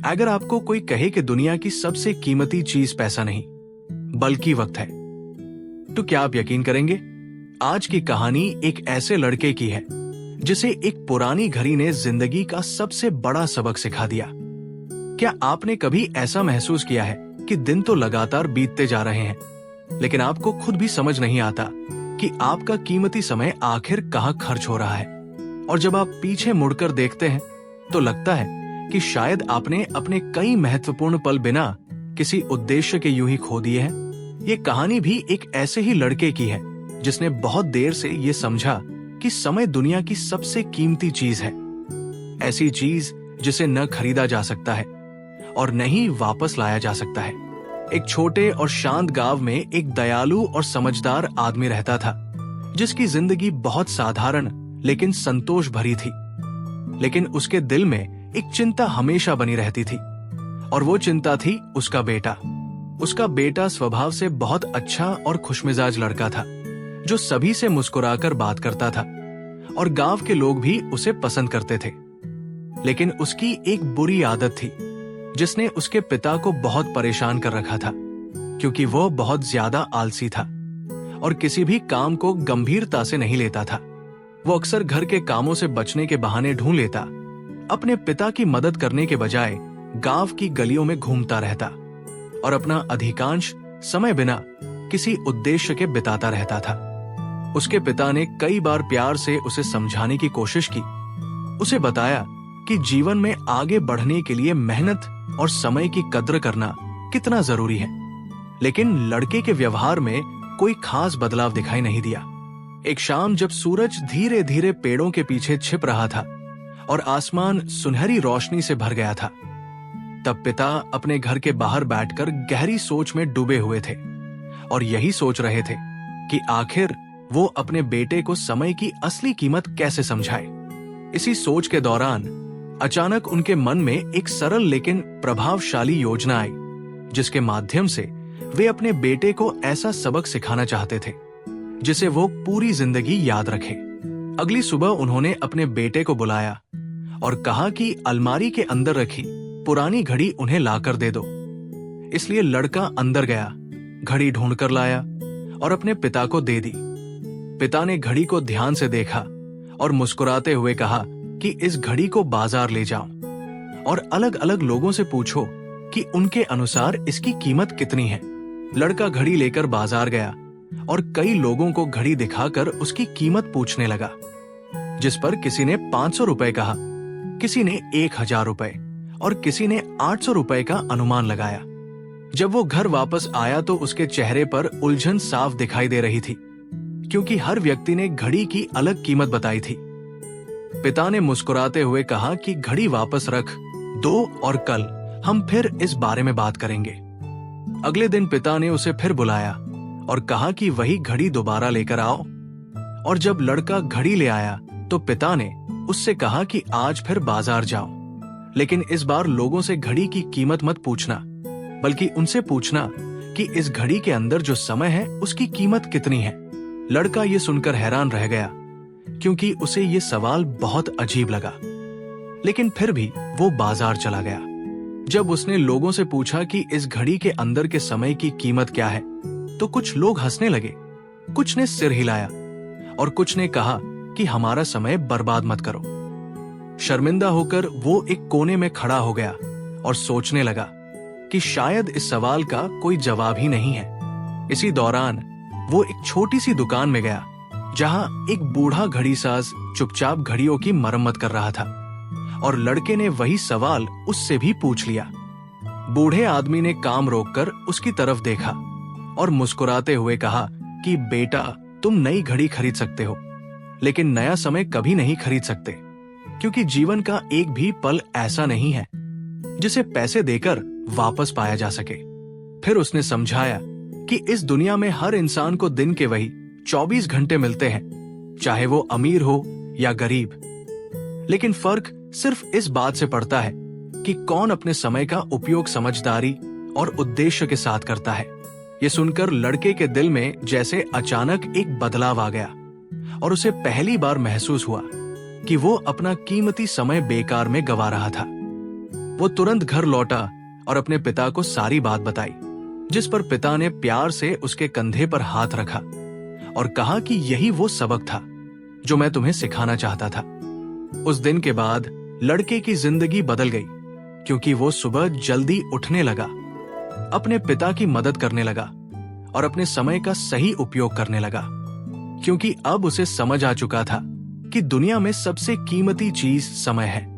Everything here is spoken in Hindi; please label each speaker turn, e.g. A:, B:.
A: अगर आपको कोई कहे कि दुनिया की सबसे कीमती चीज पैसा नहीं बल्कि वक्त है, तो क्या आप यकीन करेंगे? आज की कहानी एक ऐसे लड़के की है जिसे एक पुरानी घड़ी ने जिंदगी का सबसे बड़ा सबक सिखा दिया। क्या आपने कभी ऐसा महसूस किया है कि दिन तो लगातार बीतते जा रहे हैं, लेकिन आपको खुद भी समझ नहीं आता कि आपका कीमती समय आखिर कहां खर्च हो रहा है? और जब आप पीछे मुड़कर देखते हैं तो लगता है कि शायद आपने अपने कई महत्वपूर्ण पल बिना किसी उद्देश्य के यूं ही खो दिए हैं। ये कहानी भी एक ऐसे ही लड़के की है जिसने बहुत देर से ये समझा कि समय दुनिया की सबसे कीमती चीज है, ऐसी चीज जिसे न खरीदा जा सकता है और न ही वापस लाया जा सकता है। एक छोटे और शांत गांव में एक दयालु और समझदार आदमी रहता था जिसकी जिंदगी बहुत साधारण लेकिन संतोष भरी थी। लेकिन उसके दिल में एक चिंता हमेशा बनी रहती थी, और वो चिंता थी उसका बेटा। उसका बेटा स्वभाव से बहुत अच्छा और खुशमिजाज लड़का था जो सभी से मुस्कुराकर बात करता था और गांव के लोग भी उसे पसंद करते थे। लेकिन उसकी एक बुरी आदत थी जिसने उसके पिता को बहुत परेशान कर रखा था, क्योंकि वो बहुत ज्यादा आलसी था और किसी भी काम को गंभीरता से नहीं लेता था। वो अक्सर घर के कामों से बचने के बहाने ढूंढ लेता, अपने पिता की मदद करने के बजाय गांव की गलियों में घूमता रहता और अपना अधिकांश समय बिना किसी उद्देश्य के बिताता रहता था। उसके पिता ने कई बार प्यार से उसे समझाने की कोशिश की, उसे बताया कि जीवन में आगे बढ़ने के लिए मेहनत और समय की कद्र करना कितना जरूरी है, लेकिन लड़के के व्यवहार में कोई खास बदलाव दिखाई नहीं दिया। एक शाम जब सूरज धीरे धीरे पेड़ों के पीछे छिप रहा था और आसमान सुनहरी रोशनी से भर गया था, तब पिता अपने घर के बाहर बैठकर गहरी सोच में डूबे हुए थे और यही सोच रहे थे कि आखिर वो अपने बेटे को समय की असली कीमत कैसे समझाए। इसी सोच के दौरान अचानक उनके मन में एक सरल लेकिन प्रभावशाली योजना आई, जिसके माध्यम से वे अपने बेटे को ऐसा सबक सिखाना चाहते थे जिसे वो पूरी जिंदगी याद रखे। अगली सुबह उन्होंने अपने बेटे को बुलाया और कहा कि अलमारी के अंदर रखी पुरानी घड़ी उन्हें लाकर दे दो। इसलिए लड़का अंदर गया, घड़ी ढूंढकर लाया और अपने पिता को दे दी। पिता ने घड़ी को ध्यान से देखा और मुस्कुराते हुए कहा कि इस घड़ी को बाजार ले जाओ और अलग अलग लोगों से पूछो कि उनके अनुसार इसकी कीमत कितनी है। लड़का घड़ी लेकर बाजार गया और कई लोगों को घड़ी दिखाकर उसकी कीमत पूछने लगा, जिस पर किसी ने 500 रुपए कहा, किसी ने 1000 रुपए और किसी ने 800 रुपए का अनुमान लगाया। जब वो घर वापस आया तो उसके चेहरे पर उलझन साफ दिखाई दे रही थी, क्योंकि हर व्यक्ति ने घड़ी की अलग कीमत बताई थी। पिता ने मुस्कुराते हुए कहा कि घड़ी वापस रख दो और कल हम फिर इस बारे में बात करेंगे। अगले दिन पिता ने उसे फिर बुलाया और कहा कि वही घड़ी दोबारा लेकर आओ। और जब लड़का घड़ी ले आया तो पिता ने उससे कहा कि आज फिर बाजार जाओ, लेकिन इस बार लोगों से घड़ी की कीमत मत पूछना, बल्कि उनसे पूछना कि इस घड़ी के अंदर जो समय है उसकी कीमत कितनी है। लड़का ये सुनकर हैरान रह गया, क्योंकि उसे ये सवाल बहुत अजीब लगा, लेकिन फिर भी वो बाजार चला गया। जब उसने लोगों से पूछा कि इस घड़ी के अंदर के समय की कीमत क्या है, तो कुछ लोग हंसने लगे, कुछ ने सिर हिलाया और कुछ ने कहा कि हमारा समय बर्बाद मत करो। शर्मिंदा होकर वो एक कोने में खड़ा हो गया और सोचने लगा कि शायद इस सवाल का कोई जवाब ही नहीं है। इसी दौरान वो एक छोटी सी दुकान में गया जहां एक बूढ़ा घड़ीसाज चुपचाप घड़ियों की मरम्मत कर रहा था, और लड़के ने वही सवाल उससे भी पूछ लिया। बूढ़े आदमी ने काम रोककर उसकी तरफ देखा और मुस्कुराते हुए कहा कि बेटा, तुम नई घड़ी खरीद सकते हो, लेकिन नया समय कभी नहीं खरीद सकते, क्योंकि जीवन का एक भी पल ऐसा नहीं है जिसे पैसे देकर वापस पाया जा सके। फिर उसने समझाया कि इस दुनिया में हर इंसान को दिन के वही 24 घंटे मिलते हैं, चाहे वो अमीर हो या गरीब, लेकिन फर्क सिर्फ इस बात से पड़ता है कि कौन अपने समय का उपयोग समझदारी और उद्देश्य के साथ करता है। ये सुनकर लड़के के दिल में जैसे अचानक एक बदलाव आ गया और उसे पहली बार महसूस हुआ कि वो अपना कीमती समय बेकार में गवा रहा था। वो तुरंत घर लौटा और अपने पिता को सारी बात बताई, जिस पर पिता ने प्यार से उसके कंधे पर हाथ रखा और कहा कि यही वो सबक था जो मैं तुम्हें सिखाना चाहता था। उस दिन के बाद लड़के की जिंदगी बदल गई, क्योंकि वो सुबह जल्दी उठने लगा, अपने पिता की मदद करने लगा और अपने समय का सही उपयोग करने लगा, क्योंकि अब उसे समझ आ चुका था कि दुनिया में सबसे कीमती चीज समय है।